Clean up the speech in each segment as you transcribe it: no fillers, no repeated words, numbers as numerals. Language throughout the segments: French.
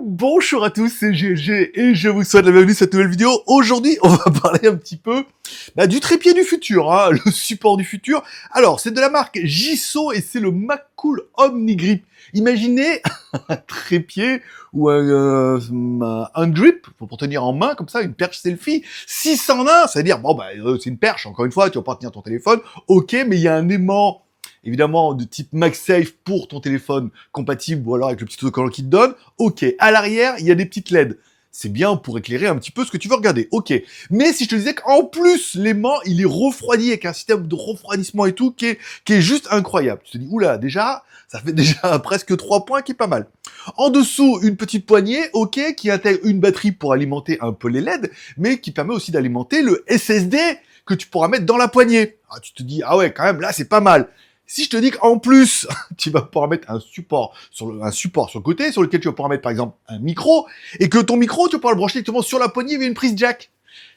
Bonjour à tous, c'est GLG et je vous souhaite la bienvenue dans cette nouvelle vidéo. Aujourd'hui, on va parler un petit peu du trépied du futur, hein, le support du futur. Alors, c'est de la marque Jisso et c'est le MagCool OmniGrip. Imaginez un trépied ou un grip pour tenir en main comme ça, une perche selfie 601, c'est-à-dire, c'est une perche, encore une fois, tu vas pas tenir ton téléphone, ok, mais il y a un aimant évidemment de type MagSafe pour ton téléphone compatible ou alors avec le petit autocollant qu'il te donne. Ok. À l'arrière, il y a des petites LED. C'est bien pour éclairer un petit peu ce que tu veux regarder. Ok. Mais si je te disais qu'en plus, l'aimant, il est refroidi avec un système de refroidissement et tout qui est juste incroyable. Tu te dis, oula, déjà, ça fait déjà presque 3 points qui est pas mal. En dessous, une petite poignée, ok, qui intègre une batterie pour alimenter un peu les LED, mais qui permet aussi d'alimenter le SSD que tu pourras mettre dans la poignée. Ah, tu te dis, ah ouais, quand même, là, c'est pas mal. Si je te dis qu'en plus, tu vas pouvoir mettre un support sur le côté, sur lequel tu vas pouvoir mettre par exemple un micro, et que ton micro, tu vas pouvoir le brancher directement sur la poignée via une prise jack.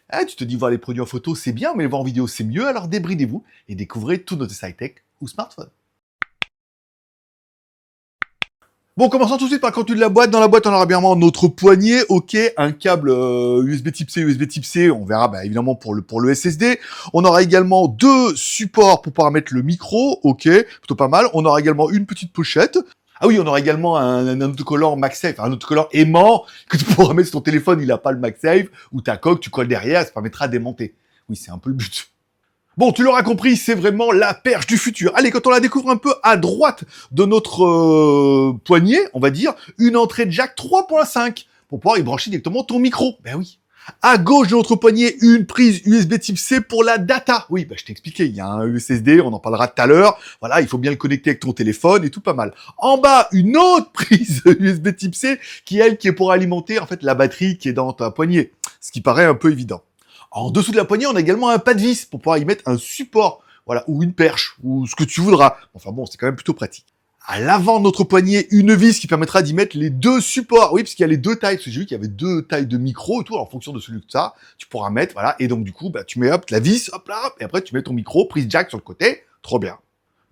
Ah, tu te dis, voir les produits en photo, c'est bien, mais les voir en vidéo, c'est mieux, alors débridez-vous et découvrez tout notre high-tech ou smartphone. Bon, commençons tout de suite par le contenu de la boîte. Dans la boîte, on aura bien notre poignée, ok, un câble USB Type C, USB Type C, on verra évidemment pour le SSD. On aura également 2 supports pour pouvoir mettre le micro, ok, plutôt pas mal. On aura également une petite pochette. Ah oui, on aura également un autocollant MagSafe, un autocollant aimant que tu pourras mettre sur ton téléphone, il a pas le MagSafe, ou ta coque, tu colles derrière, ça permettra de démonter. Oui, c'est un peu le but. Bon, tu l'auras compris, c'est vraiment la perche du futur. Allez, quand on la découvre un peu à droite de notre poignet, on va dire, une entrée jack 3.5 pour pouvoir y brancher directement ton micro. Ben oui. À gauche de notre poignet, une prise USB Type C pour la data. Oui, je t'ai expliqué, il y a un SSD, on en parlera tout à l'heure. Voilà, il faut bien le connecter avec ton téléphone et tout pas mal. En bas, une autre prise USB Type C qui est pour alimenter en fait la batterie qui est dans ta poignée. Ce qui paraît un peu évident. En dessous de la poignée, on a également un pas de vis pour pouvoir y mettre un support, voilà, ou une perche, ou ce que tu voudras. Enfin bon, c'est quand même plutôt pratique. À l'avant de notre poignet, une vis qui permettra d'y mettre les 2 supports. Oui, parce qu'il y a les 2 tailles, parce que j'ai vu qu'il y avait 2 tailles de micro et tout, alors en fonction de celui que tu as, tu pourras mettre, voilà, et donc du coup, tu mets la vis, hop là, et après tu mets ton micro, prise jack sur le côté, trop bien.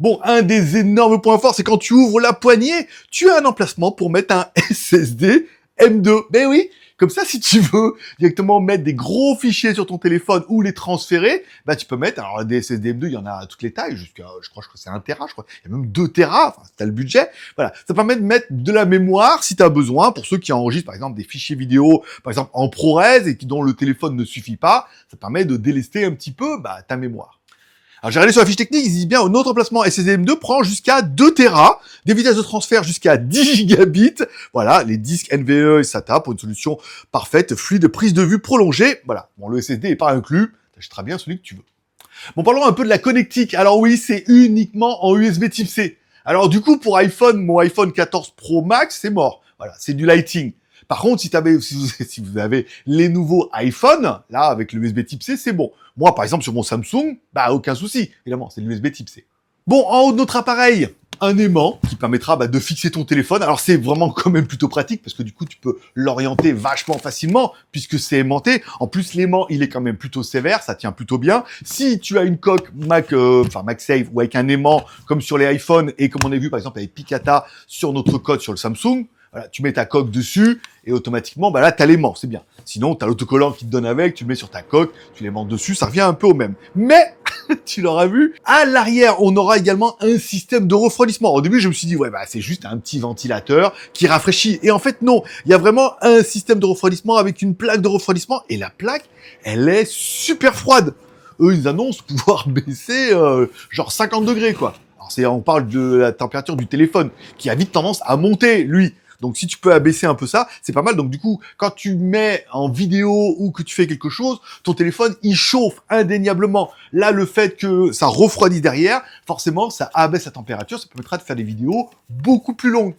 Bon, un des énormes points forts, c'est quand tu ouvres la poignée, tu as un emplacement pour mettre un SSD M2. Ben oui, comme ça, si tu veux directement mettre des gros fichiers sur ton téléphone ou les transférer, tu peux mettre, alors des SSD M2, il y en a à toutes les tailles, jusqu'à, je crois que c'est 1 Tera, je crois. Il y a même 2 Tera, enfin, si t'as le budget. Voilà. Ça permet de mettre de la mémoire, si t'as besoin, pour ceux qui enregistrent, par exemple, des fichiers vidéo, par exemple, en ProRes, et dont le téléphone ne suffit pas, ça permet de délester un petit peu, ta mémoire. Alors j'ai regardé sur la fiche technique, ils disent bien notre emplacement SSD M2 prend jusqu'à 2 Tera, des vitesses de transfert jusqu'à 10 gigabits. Voilà, les disques NVMe et SATA pour une solution parfaite, fluide, prise de vue prolongée. Voilà, bon le SSD est pas inclus, t'achèteras bien celui que tu veux. Bon, parlons un peu de la connectique. Alors oui, c'est uniquement en USB Type C. Alors du coup, pour iPhone, mon iPhone 14 Pro Max, c'est mort. Voilà, c'est du Lighting. Par contre, si vous avez les nouveaux iPhones, là, avec le USB Type C, c'est bon. Moi, par exemple, sur mon Samsung, aucun souci. Évidemment, c'est l'USB Type C. Bon, en haut de notre appareil, un aimant qui permettra de fixer ton téléphone. Alors, c'est vraiment quand même plutôt pratique parce que du coup, tu peux l'orienter vachement facilement puisque c'est aimanté. En plus, l'aimant, il est quand même plutôt sévère, ça tient plutôt bien. Si tu as une coque MagSafe ou avec un aimant comme sur les iPhones et comme on a vu par exemple avec Picata sur notre code sur le Samsung, voilà, tu mets ta coque dessus et automatiquement, là, t'as l'aimant, c'est bien. Sinon, t'as l'autocollant qui te donne avec, tu le mets sur ta coque, tu l'aimantes dessus, ça revient un peu au même. Mais, tu l'auras vu, à l'arrière, on aura également un système de refroidissement. Au début, je me suis dit, c'est juste un petit ventilateur qui rafraîchit. Et en fait, non, il y a vraiment un système de refroidissement avec une plaque de refroidissement et la plaque, elle est super froide. Eux, ils annoncent pouvoir baisser genre 50 degrés, quoi. Alors, on parle de la température du téléphone qui a vite tendance à monter, lui. Donc si tu peux abaisser un peu ça, c'est pas mal. Donc du coup, quand tu mets en vidéo ou que tu fais quelque chose, ton téléphone, il chauffe indéniablement. Là, le fait que ça refroidisse derrière, forcément, ça abaisse la température, ça permettra de faire des vidéos beaucoup plus longues.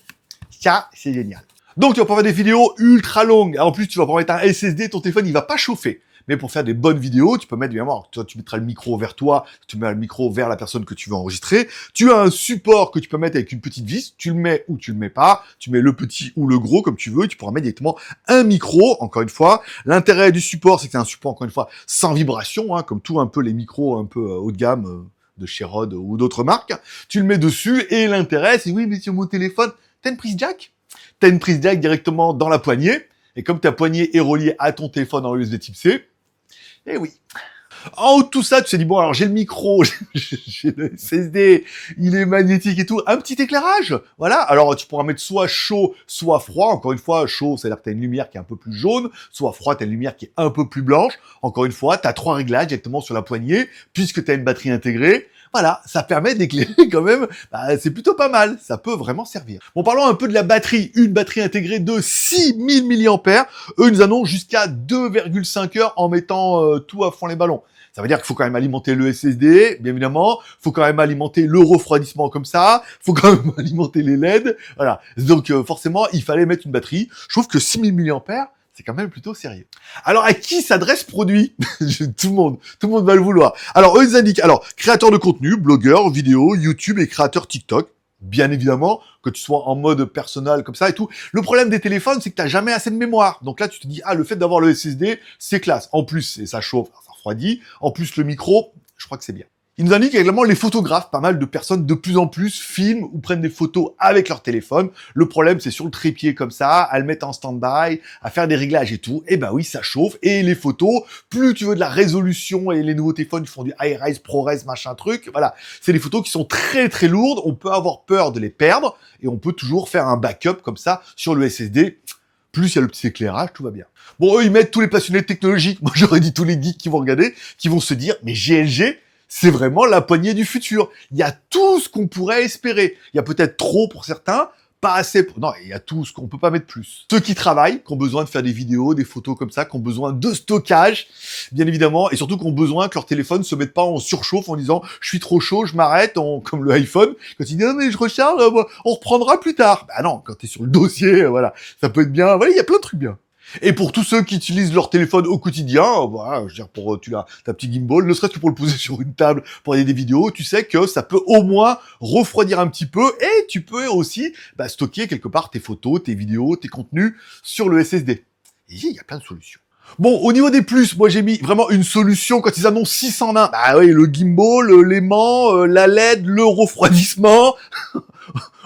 Ça, c'est génial. Donc tu vas pouvoir faire des vidéos ultra longues. En plus, tu vas pouvoir mettre un SSD, ton téléphone, il va pas chauffer. Mais pour faire des bonnes vidéos, tu peux mettre, évidemment, toi, tu mettras le micro vers toi, tu mets le micro vers la personne que tu veux enregistrer. Tu as un support que tu peux mettre avec une petite vis, tu le mets ou tu le mets pas, tu mets le petit ou le gros comme tu veux, et tu pourras mettre directement un micro, encore une fois. L'intérêt du support, c'est que c'est un support, encore une fois, sans vibration, comme tout un peu les micros un peu haut de gamme de chez Rode ou d'autres marques. Tu le mets dessus, et l'intérêt, c'est oui, mais sur mon téléphone, T'as une prise jack? T'as une prise jack directement dans la poignée. Et comme ta poignée est reliée à ton téléphone en USB type C, eh oui. En haut de tout ça, tu t'es dit, bon, alors j'ai le micro, j'ai le SSD, il est magnétique et tout, un petit éclairage, voilà. Alors, tu pourras mettre soit chaud, soit froid. Encore une fois, chaud, c'est-à-dire que t'as une lumière qui est un peu plus jaune, soit froid, t'as une lumière qui est un peu plus blanche. Encore une fois, t'as 3 réglages directement sur la poignée, puisque t'as une batterie intégrée. Voilà, ça permet d'éclairer quand même, bah, c'est plutôt pas mal, ça peut vraiment servir. Bon, parlons un peu de la batterie, une batterie intégrée de 6000 mAh, eux, ils nous annoncent jusqu'à 2,5 heures en mettant tout à fond les ballons. Ça veut dire qu'il faut quand même alimenter le SSD, bien évidemment, faut quand même alimenter le refroidissement comme ça, faut quand même alimenter les LED, voilà. Donc forcément, il fallait mettre une batterie. Je trouve que 6000 mAh, c'est quand même plutôt sérieux. Alors, à qui s'adresse ce produit? Tout le monde va le vouloir. Alors, eux, ils indiquent, alors, créateurs de contenu, blogueurs, vidéos, YouTube et créateurs TikTok. Bien évidemment, que tu sois en mode personnel comme ça et tout. Le problème des téléphones, c'est que t'as jamais assez de mémoire. Donc là, tu te dis, ah, le fait d'avoir le SSD, c'est classe. En plus, et ça chauffe, ça refroidit. En plus, le micro, je crois que c'est bien. Ils nous indiquent également les photographes. Pas mal de personnes de plus en plus filment ou prennent des photos avec leur téléphone. Le problème, c'est sur le trépied comme ça, à le mettre en stand-by, à faire des réglages et tout. Et ben oui, ça chauffe. Et les photos, plus tu veux de la résolution, et les nouveaux téléphones, ils font du high-res, ProRes, machin truc. Voilà. C'est des photos qui sont très très lourdes. On peut avoir peur de les perdre. Et on peut toujours faire un backup comme ça sur le SSD. Plus il y a le petit éclairage, tout va bien. Bon, eux, ils mettent tous les passionnés de technologie. Moi, j'aurais dit tous les geeks qui vont regarder, qui vont se dire, mais GLG, c'est vraiment la poignée du futur. Il y a tout ce qu'on pourrait espérer. Il y a peut-être trop pour certains, pas assez pour... Non, il y a tout ce qu'on peut pas mettre plus. Ceux qui travaillent, qui ont besoin de faire des vidéos, des photos comme ça, qui ont besoin de stockage, bien évidemment, et surtout qui ont besoin que leur téléphone se mette pas en surchauffe en disant « je suis trop chaud, je m'arrête », comme le iPhone, quand il dit « non mais je recharge, on reprendra plus tard ». Bah non, quand t'es sur le dossier, voilà, ça peut être bien. Voilà, il y a plein de trucs bien. Et pour tous ceux qui utilisent leur téléphone au quotidien, voilà, je veux dire, pour tu as ta petite gimbal, ne serait-ce que pour le poser sur une table pour regarder des vidéos, tu sais que ça peut au moins refroidir un petit peu, et tu peux aussi stocker quelque part tes photos, tes vidéos, tes contenus sur le SSD. Et il y a plein de solutions. Bon, au niveau des plus, moi j'ai mis vraiment une solution quand ils annoncent 6 en 1. Bah oui, le gimbal, l'aimant, la LED, le refroidissement.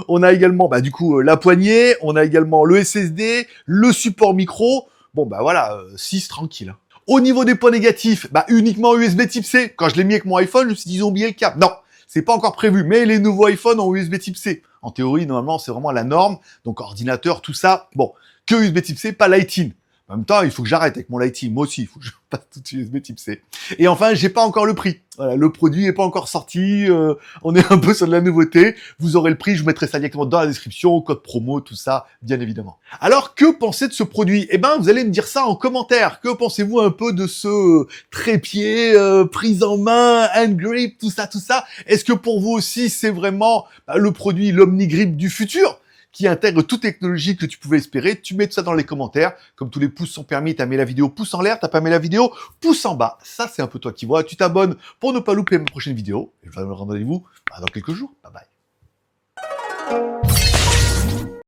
On a également, du coup, la poignée, on a également le SSD, le support micro. Bon, voilà, 6 tranquille. Au niveau des points négatifs, uniquement USB type C. Quand je l'ai mis avec mon iPhone, je me suis dit, ils ont oublié le câble. Non, c'est pas encore prévu, mais les nouveaux iPhones ont USB type C. En théorie, normalement, c'est vraiment la norme. Donc, ordinateur, tout ça, bon, que USB type C, pas Lightning. En même temps, il faut que j'arrête avec mon Lightning. Moi aussi, il faut que je passe tout USB type C. Et enfin, j'ai pas encore le prix. Voilà, le produit est pas encore sorti. On est un peu sur de la nouveauté. Vous aurez le prix. Je vous mettrai ça directement dans la description, code promo, tout ça, bien évidemment. Alors, que pensez de ce produit? Eh ben, vous allez me dire ça en commentaire. Que pensez-vous un peu de ce trépied, prise en main, hand grip, tout ça, tout ça? Est-ce que pour vous aussi, c'est vraiment le produit, l'Omnigrip du futur, qui intègre toute technologie que tu pouvais espérer? Tu mets tout ça dans les commentaires. Comme tous les pouces sont permis, t'as mis la vidéo pouce en l'air, t'as pas mis la vidéo pouce en bas. Ça, c'est un peu toi qui vois. Tu t'abonnes pour ne pas louper ma prochaine vidéo. Et je vous donne rendez-vous dans quelques jours. Bye bye.